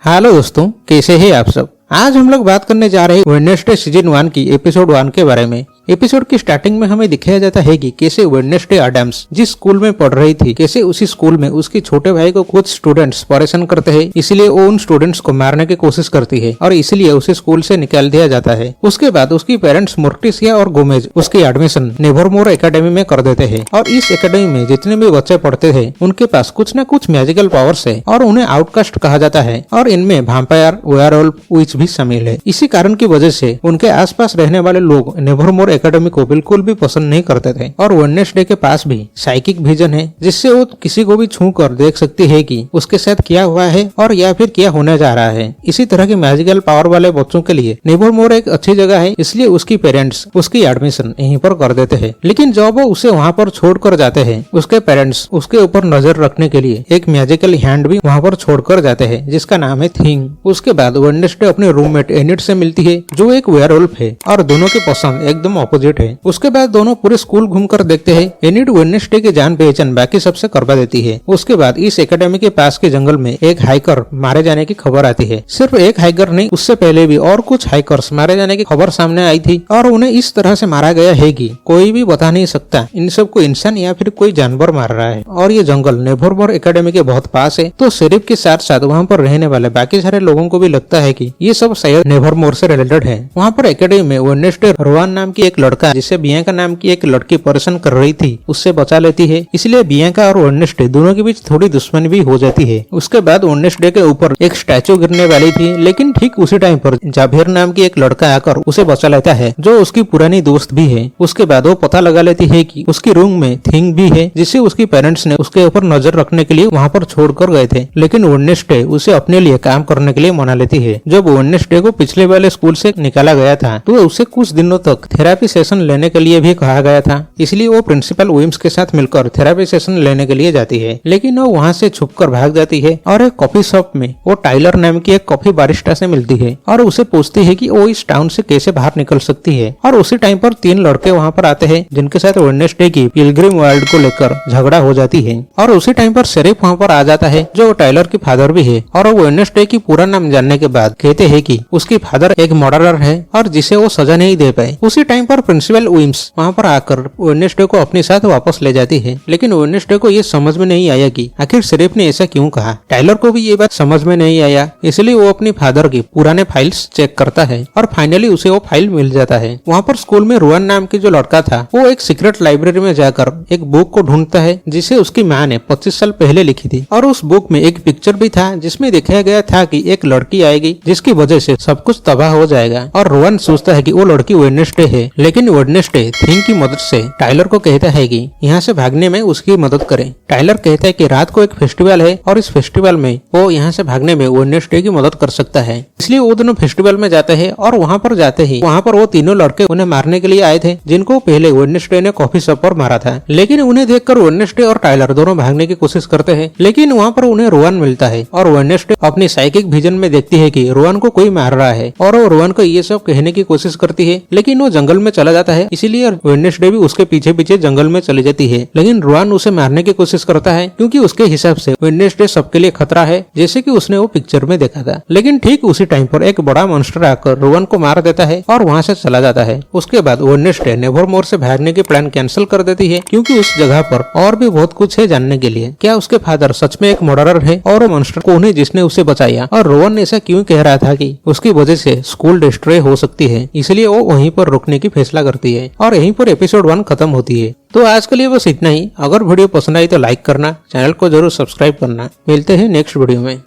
Hello दोस्तों, कैसे हैं आप सब। आज हम लोग बात करने जा रहे हैं वेडनेसडे सीजन 1 की एपिसोड 1 के बारे में। एपिसोड की स्टार्टिंग में हमें दिखाया जाता है कि कैसे वेडनेसडे एडम्स जिस स्कूल में पढ़ रही थी, कैसे उसी स्कूल में उसके छोटे भाई को कुछ स्टूडेंट्स परेशान करते हैं, इसलिए वो उन स्टूडेंट्स को मारने की कोशिश करती है और इसलिए उसे स्कूल से निकाल दिया जाता है। उसके बाद उसकी पेरेंट्स मोर्टिसिया और गोमेज उसकी एडमिशन नेवरमोर एकेडमी में कर देते हैं और इस एकेडमी में जितने भी बच्चे पढ़ते हैं उनके पास कुछ न कुछ मैजिकल पावर्स है और उन्हें आउटकास्ट कहा जाता है और इनमें वैम्पायर, वेयरवुल्फ, विच भी शामिल है। इसी कारण की वजह से उनके आसपास रहने वाले लोग नेवरमोर एकेडमी को बिल्कुल भी पसंद नहीं करते थे। और वेडनेसडे के पास भी साइकिक विजन है जिससे वो किसी को भी छू कर देख सकती है कि उसके साथ क्या हुआ है और या फिर क्या होने जा रहा है। इसी तरह के मैजिकल पावर वाले बच्चों के लिए नेवरमोर एक अच्छी जगह है, इसलिए उसकी पेरेंट्स उसकी एडमिशन यहीं पर कर देते हैं। लेकिन जब वो उसे वहाँ पर छोड़ कर जाते हैं, उसके पेरेंट्स उसके ऊपर नजर रखने के लिए एक मैजिकल हैंड भी वहाँ पर छोड़ कर जाते हैं जिसका नाम है थिंग। उसके बाद वेडनेसडे अपने रूममेट एनिड से मिलती है जो एक वेयरवुल्फ है और दोनों की पसंद एकदम ऑपोजिट है। उसके बाद दोनों पूरे स्कूल घूमकर देखते हैं। एनिड वेडनेसडे की जान पहचान बाकी सबसे करवा देती है। उसके बाद इस एकेडमी के पास के जंगल में एक हाइकर मारे जाने की खबर आती है। सिर्फ एक हाइकर नहीं, उससे पहले भी और कुछ हाइकर्स मारे जाने की खबर सामने आई थी और उन्हें इस तरह से मारा गया है कि कोई भी बता नहीं सकता इन सबको इंसान या फिर कोई जानवर मार रहा है। और ये जंगल नेवरमोर एकेडमी के बहुत पास है, तो शेरिफ के साथ साथ वहाँ पर रहने वाले बाकी सारे लोगों को भी लगता है कि ये सब शायद नेवरमोर से रिलेटेड है। वहाँ पर एकेडमी में वेडनेसडे रोवान नाम की एक लड़का जिसे बियांका नाम की एक लड़की परेशान कर रही थी उससे बचा लेती है, इसलिए बियांका और वेडनेसडे दोनों के बीच थोड़ी दुश्मनी भी हो जाती है। उसके बाद वेडनेसडे के ऊपर एक स्टैचू गिरने वाली थी, लेकिन ठीक उसी टाइम पर जावेर नाम की एक लड़का आकर उसे बचा लेता है जो उसकी पुरानी दोस्त भी है। उसके बाद वो पता लगा लेती है कि उसकी रूम में थिंग भी है जिसे उसकी पेरेंट्स ने उसके ऊपर नजर रखने के लिए वहाँ पर छोड़ कर गए थे, लेकिन वेडनेसडे उसे अपने लिए काम करने के लिए मना लेती है। जब वेडनेसडे को पिछले वाले स्कूल से निकाला गया था तो उसे कुछ दिनों तक थेरेपी सेशन लेने के लिए भी कहा गया था, इसलिए वो प्रिंसिपल विम्स के साथ मिलकर थेरेपी सेशन लेने के लिए जाती है। लेकिन वो वहाँ से छुपकर भाग जाती है और एक कॉफी शॉप में वो टाइलर नाम की एक कॉफी बारिस्टा से मिलती है और उसे पूछती है कि वो इस टाउन से कैसे बाहर निकल सकती है। और उसी टाइम पर 3 लड़के वहाँ पर आते हैं जिनके साथ वेडनेसडे की पिलग्रिम वर्ल्ड को लेकर झगड़ा हो जाती है। और उसी टाइम पर शेरिफ वहाँ पर आ जाता है जो टाइलर की फादर भी है और वो वेडनेसडे की पूरा नाम जानने के बाद कहते हैं कि उसकी फादर एक मर्डरर है और जिसे वो सजा नहीं दे पाए। उसी टाइम पर प्रिंसिपल विम्स वहाँ पर आकर वेडनेसडे को अपने साथ वापस ले जाती है, लेकिन वेडनेसडे को ये समझ में नहीं आया कि आखिर शेरिफ ने ऐसा क्यों कहा। टाइलर को भी ये बात समझ में नहीं आया, इसलिए वो अपनी फादर की पुराने फाइल्स चेक करता है और फाइनली उसे वो फाइल मिल जाता है। वहाँ पर स्कूल में रोहन नाम की जो लड़का था वो एक सीक्रेट लाइब्रेरी में जाकर एक बुक को ढूंढता है जिसे उसकी माँ ने 25 साल पहले लिखी थी और उस बुक में एक पिक्चर भी था जिसमें दिखाया गया था कि एक लड़की आएगी जिसकी वजह से सब कुछ तबाह हो जाएगा। और रोहन सोचता है कि वो लड़की वेडनेसडे है, लेकिन वेडनेसडे थिंग की मदद से टाइलर को कहता है कि यहाँ से भागने में उसकी मदद करे। टाइलर कहता है कि रात को एक फेस्टिवल है और इस फेस्टिवल में वो यहाँ से भागने में वेडनेसडे की मदद कर सकता है, इसलिए वो दोनों फेस्टिवल में जाते हैं। और वहाँ पर जाते ही वहाँ पर वो तीनों लड़के उन्हें मारने के लिए आए थे जिनको पहले वेडनेसडे ने कॉफी शॉप पर मारा था। लेकिन उन्हें देखकर वेडनेसडे और टाइलर दोनों भागने की कोशिश करते हैं, लेकिन वहाँ पर उन्हें रोहन मिलता है और वेडनेसडे अपनी साइकिक विजन में देखती है कि रोहन को कोई मार रहा है और वो रोहन को ये सब कहने की कोशिश करती है, लेकिन वो जंगल में चला जाता है, इसीलिए वेडनेसडे भी उसके पीछे पीछे जंगल में चली जाती है। लेकिन रोहन उसे मारने की कोशिश करता है क्योंकि उसके हिसाब से वेडनेसडे सबके लिए खतरा है, जैसे कि उसने वो पिक्चर में देखा था। लेकिन ठीक उसी टाइम पर एक बड़ा मॉन्स्टर आकर रोहन को मार देता है और वहाँ से चला जाता है। उसके बाद वेडनेसडे नेवरमोर से भागने की प्लान कैंसिल कर देती है क्योंकि उस जगह पर और भी बहुत कुछ है जानने के लिए। क्या उसके फादर सच में एक मर्डरर है और वो मॉन्स्टर कौन है जिसने उसे बचाया, और रोहन ऐसा क्यों कह रहा था कि उसकी वजह से स्कूल डिस्ट्रॉय हो सकती है, इसलिए वो वहीं पर रुकने की फैसला करती है और यहीं पर एपिसोड 1 खत्म होती है। तो आज के लिए बस इतना ही। अगर वीडियो पसंद आई तो लाइक करना, चैनल को जरूर सब्सक्राइब करना। मिलते हैं नेक्स्ट वीडियो में।